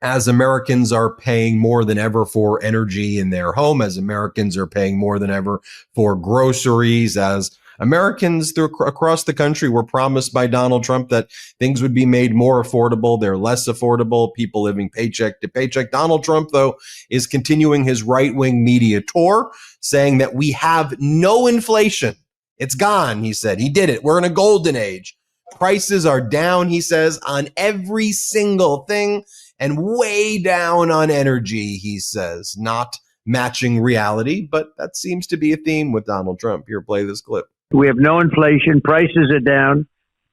as Americans are paying more than ever for energy in their home, as Americans are paying more than ever for groceries, as Americans across the country were promised by Donald Trump that things would be made more affordable. They're less affordable. People living paycheck to paycheck. Donald Trump, though, is continuing his right-wing media tour, saying that we have no inflation. It's gone, he said. He did it. We're in a golden age. Prices are down, he says, on every single thing, and way down on energy, he says, not matching reality. But that seems to be a theme with Donald Trump. Here, play this clip. We have no inflation. Prices are down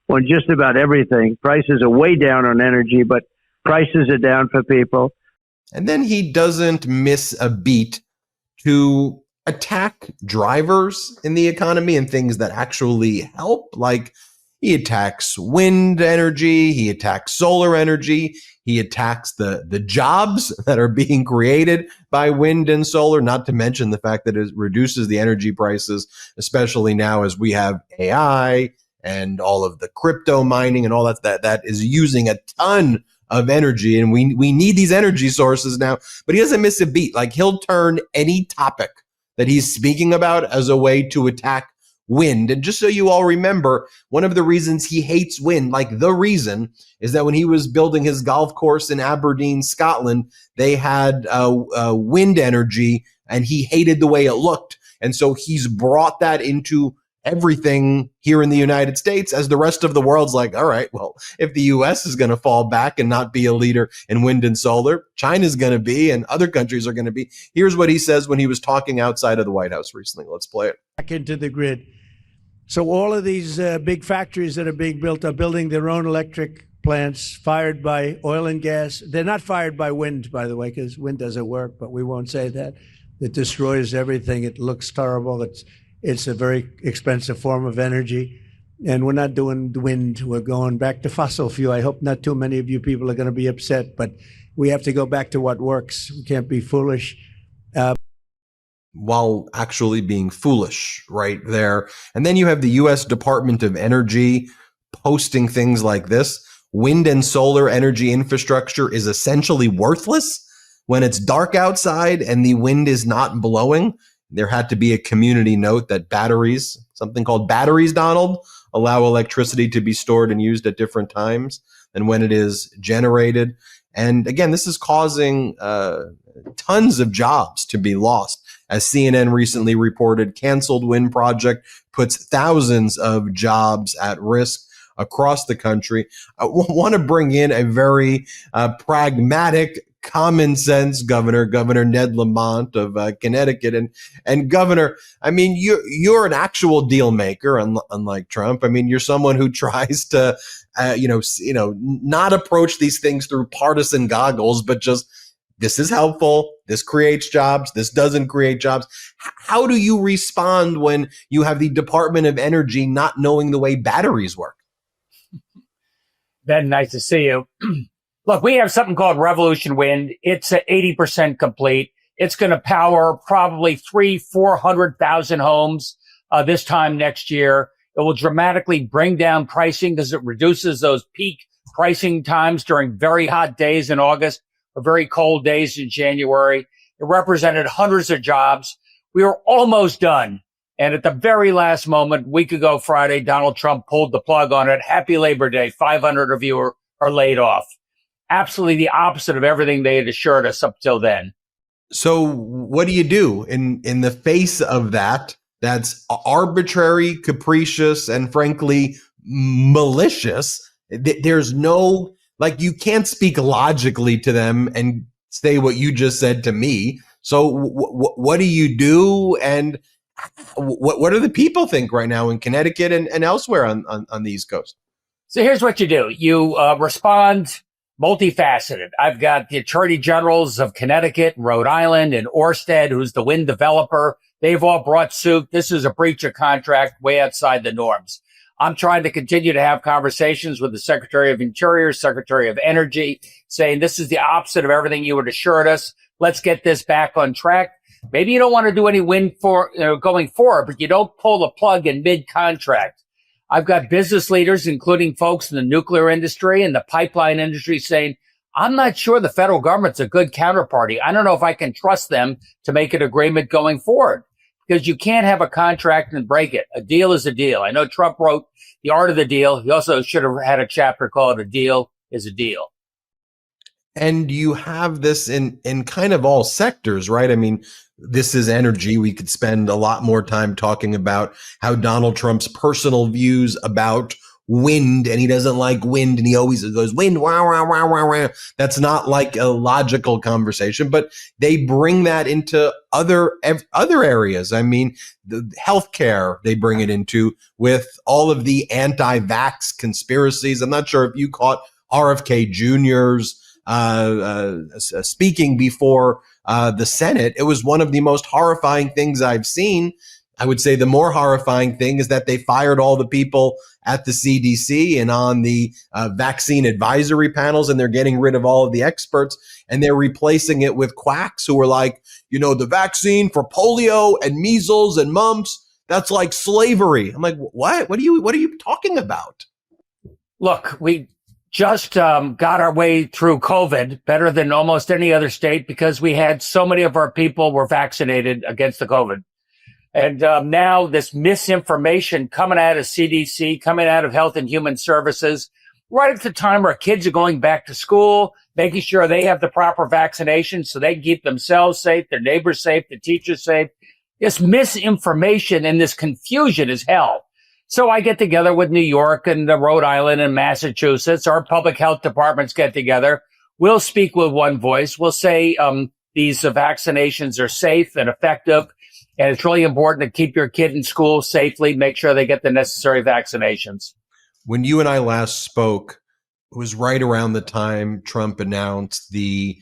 on just about everything. Prices are way down on energy, but prices are down for people. And then he doesn't miss a beat to attack drivers in the economy and things that actually help. Like, he attacks wind energy, he attacks solar energy, he attacks the jobs that are being created by wind and solar, not to mention the fact that it reduces the energy prices, especially now as we have AI and all of the crypto mining and all that is using a ton of energy, and we need these energy sources now. But he doesn't miss a beat. Like, he'll turn any topic that he's speaking about as a way to attack wind. And just so you all remember, one of the reasons he hates wind, like the reason, is that when he was building his golf course in Aberdeen, Scotland, they had wind energy, and he hated the way it looked. And so he's brought that into everything here in the United States, as the rest of the world's like, all right, well, if the US is going to fall back and not be a leader in wind and solar, China's going to be, and other countries are going to be. Here's what he says when he was talking outside of the White House recently. Let's play it. Back into the grid. So all of these big factories that are being built are building their own electric plants fired by oil and gas. They're not fired by wind, by the way, because wind doesn't work, but we won't say that. It destroys everything. It looks terrible. It's a very expensive form of energy. And we're not doing wind. We're going back to fossil fuel. I hope not too many of you people are going to be upset, but we have to go back to what works. We can't be foolish. While actually being foolish right there. And then you have the U.S. Department of Energy posting things like this. Wind and solar energy infrastructure is essentially worthless when it's dark outside and the wind is not blowing. There had to be a community note that batteries, something called batteries, Donald, allow electricity to be stored and used at different times than when it is generated. And again, this is causing tons of jobs to be lost. As CNN recently reported, canceled wind project puts thousands of jobs at risk across the country. I want to bring in a very pragmatic, common sense Governor Ned Lamont of Connecticut. And Governor, I mean, you're an actual deal maker, unlike Trump. I mean, you're someone who tries to, not approach these things through partisan goggles, but just, this is helpful. This creates jobs. This doesn't create jobs. How do you respond when you have the Department of Energy not knowing the way batteries work? Ben, nice to see you. Look, we have something called Revolution Wind. It's 80% complete. It's going to power probably 400,000 homes this time next year. It will dramatically bring down pricing because it reduces those peak pricing times during very hot days in August or very cold days in January. It represented hundreds of jobs. We were almost done. And at the very last moment, week ago Friday, Donald Trump pulled the plug on it. Happy Labor Day. 500 of you are laid off. Absolutely the opposite of everything they had assured us up till then. So what do you do in the face of that? That's arbitrary, capricious, and frankly, malicious. There's no, like, you can't speak logically to them and say what you just said to me. So what do you do? And what do the people think right now in Connecticut and elsewhere on the East Coast? So here's what you do. You respond multifaceted. I've got the attorney generals of Connecticut, Rhode Island, and Orsted, who's the wind developer. They've all brought suit. This is a breach of contract way outside the norms. I'm trying to continue to have conversations with the Secretary of Interior, Secretary of Energy, saying this is the opposite of everything you had assured us. Let's get this back on track. Maybe you don't want to do any wind going forward, but you don't pull the plug in mid-contract. I've got business leaders, including folks in the nuclear industry and the pipeline industry, saying, I'm not sure the federal government's a good counterparty. I don't know if I can trust them to make an agreement going forward, because you can't have a contract and break it. A deal is a deal. I know Trump wrote The Art of the Deal. He also should have had a chapter called A Deal is a Deal. And you have this in kind of all sectors, right? I mean, this is energy. We could spend a lot more time talking about how Donald Trump's personal views about wind, and he doesn't like wind, and he always goes, wind, wow, wow, wow, wow, wow. That's not like a logical conversation, but they bring that into other areas. I mean, the healthcare, they bring it into with all of the anti-vax conspiracies. I'm not sure if you caught RFK Jr.'s speaking before the Senate. It was one of the most horrifying things I've seen. I would say the more horrifying thing is that they fired all the people at the CDC and on the vaccine advisory panels, and they're getting rid of all of the experts, and they're replacing it with quacks who are like, the vaccine for polio and measles and mumps, that's like slavery. I'm like, what? What are you talking about? Look, we just got our way through COVID better than almost any other state because we had so many of our people were vaccinated against the COVID. And now this misinformation coming out of CDC, coming out of Health and Human Services, right at the time where kids are going back to school, making sure they have the proper vaccination so they can keep themselves safe, their neighbors safe, the teachers safe. This misinformation and this confusion is hell. So I get together with New York and Rhode Island and Massachusetts. Our public health departments get together. We'll speak with one voice. We'll say these vaccinations are safe and effective. And it's really important to keep your kid in school safely, make sure they get the necessary vaccinations. When you and I last spoke, it was right around the time Trump announced the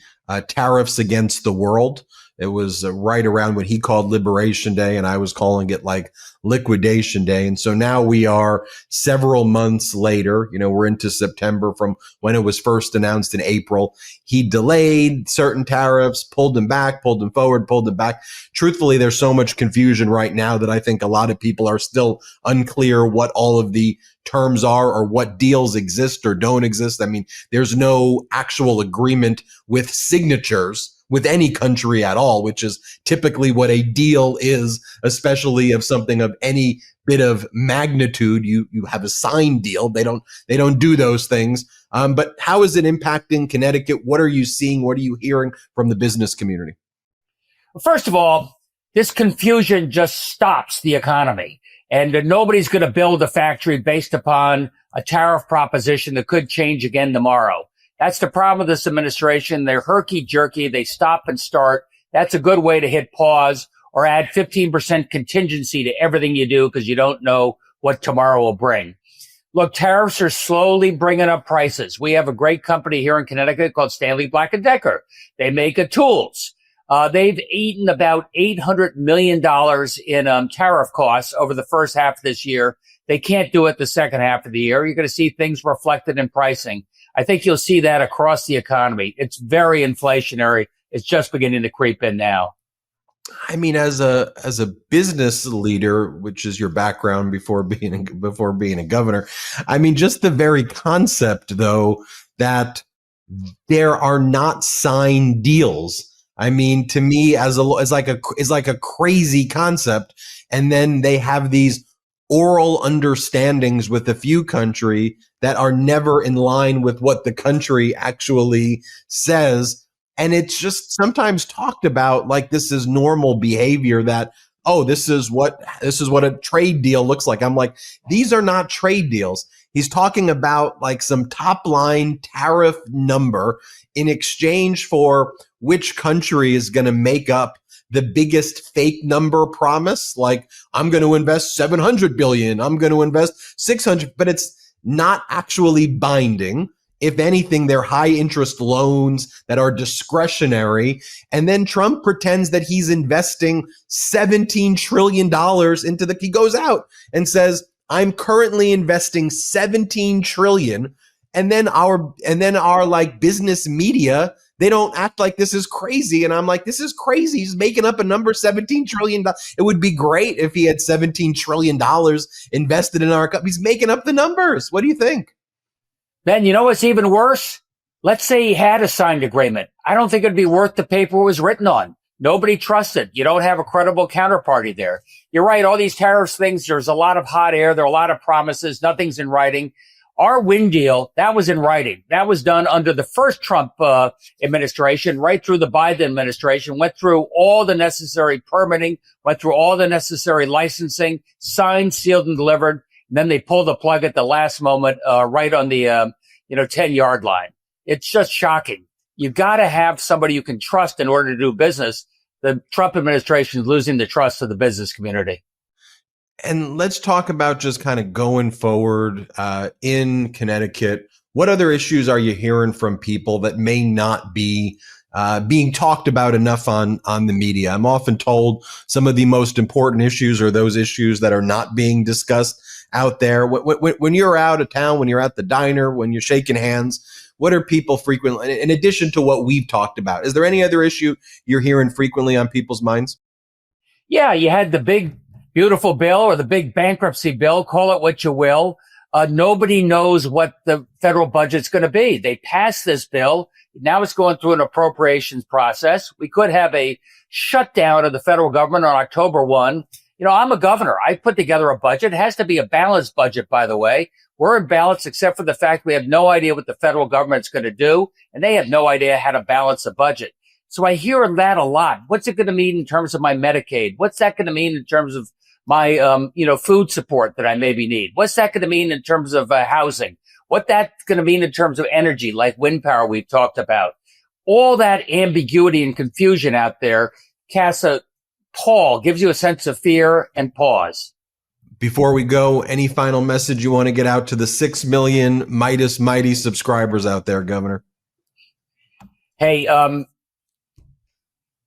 tariffs against the world. It was right around what he called Liberation Day, and I was calling it like Liquidation Day. And so now we are several months later. We're into September from when it was first announced in April. He delayed certain tariffs, pulled them back, pulled them forward, pulled them back. Truthfully, there's so much confusion right now that I think a lot of people are still unclear what all of the terms are or what deals exist or don't exist. I mean, there's no actual agreement with signatures with any country at all, which is typically what a deal is, especially of something of any bit of magnitude. You have a signed deal. They don't do those things. But how is it impacting Connecticut? What are you seeing? What are you hearing from the business community? First of all, this confusion just stops the economy. And nobody's going to build a factory based upon a tariff proposition that could change again tomorrow. That's the problem with this administration. They're herky-jerky. They stop and start. That's a good way to hit pause or add 15% contingency to everything you do because you don't know what tomorrow will bring. Look, tariffs are slowly bringing up prices. We have a great company here in Connecticut called Stanley Black & Decker. They make tools. They've eaten about $800 million in tariff costs over the first half of this year. They can't do it the second half of the year. You're going to see things reflected in pricing. I think you'll see that across the economy. It's very inflationary. It's just beginning to creep in now. I mean, as a business leader, which is your background before being a governor, I mean, just the very concept, though, that there are not signed deals. I mean, to me, is like a crazy concept. And then they have these oral understandings with a few country that are never in line with what the country actually says. And it's just sometimes talked about like this is normal behavior that, oh, this is what a trade deal looks like. I'm like, these are not trade deals. He's talking about like some top line tariff number in exchange for which country is going to make up the biggest fake number promise. Like, I'm going to invest 700 billion. I'm going to invest 600, but it's not actually binding. If anything, they're high interest loans that are discretionary. And then Trump pretends that he's investing $17 trillion he goes out and says, I'm currently investing 17 trillion. And then our like business media, they don't act like this is crazy. And I'm like, this is crazy. He's making up a number, $17 trillion. It would be great if he had $17 trillion invested in our company. He's making up the numbers. What do you think? Ben, you know what's even worse? Let's say he had a signed agreement. I don't think it'd be worth the paper it was written on. Nobody trusts it. You don't have a credible counterparty there. You're right. All these tariffs things, there's a lot of hot air. There are a lot of promises. Nothing's in writing. Our wind deal, that was in writing. That was done under the first Trump administration, right through the Biden administration, went through all the necessary permitting, went through all the necessary licensing, signed, sealed, and delivered. And then they pulled the plug at the last moment, right on the 10-yard line. It's just shocking. You've got to have somebody you can trust in order to do business. The Trump administration is losing the trust of the business community. And let's talk about just kind of going forward in Connecticut. What other issues are you hearing from people that may not be being talked about enough on the media? I'm often told some of the most important issues are those issues that are not being discussed out there. When you're out of town, when you're at the diner, when you're shaking hands, what are people frequently, in addition to what we've talked about, is there any other issue you're hearing frequently on people's minds? Yeah, you had the big, beautiful bill or the big bankruptcy bill, call it what you will. Nobody knows what the federal budget's going to be. They passed this bill. Now it's going through an appropriations process. We could have a shutdown of the federal government on October 1. You know, I'm a governor. I put together a budget. It has to be a balanced budget, by the way. We're in balance except for the fact we have no idea what the federal government's going to do, and they have no idea how to balance a budget. So I hear that a lot. What's it going to mean in terms of my Medicaid? What's that going to mean in terms of my, food support that I maybe need? What's that going to mean in terms of housing? What that's going to mean in terms of energy, like wind power we've talked about? All that ambiguity and confusion out there casts a pall, gives you a sense of fear and pause. Before we go, any final message you want to get out to the 6 million Meidas Mighty subscribers out there, Governor? Hey,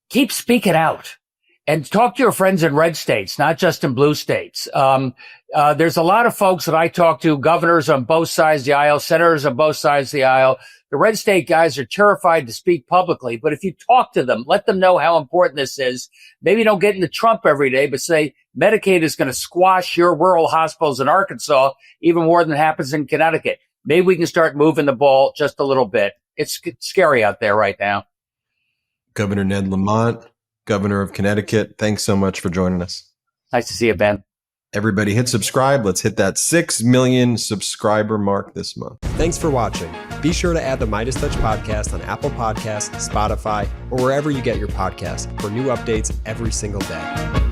keep speaking out and talk to your friends in red states, not just in blue states. There's a lot of folks that I talk to, governors on both sides of the aisle, senators on both sides of the aisle. The red state guys are terrified to speak publicly, but if you talk to them, let them know how important this is. Maybe don't get into Trump every day, but say Medicaid is going to squash your rural hospitals in Arkansas even more than happens in Connecticut. Maybe we can start moving the ball just a little bit. It's scary out there right now. Governor Ned Lamont, Governor of Connecticut, thanks so much for joining us. Nice to see you, Ben. Everybody hit subscribe. Let's hit that 6 million subscriber mark this month. Thanks for watching. Be sure to add the MeidasTouch podcast on Apple Podcasts, Spotify, or wherever you get your podcasts for new updates every single day.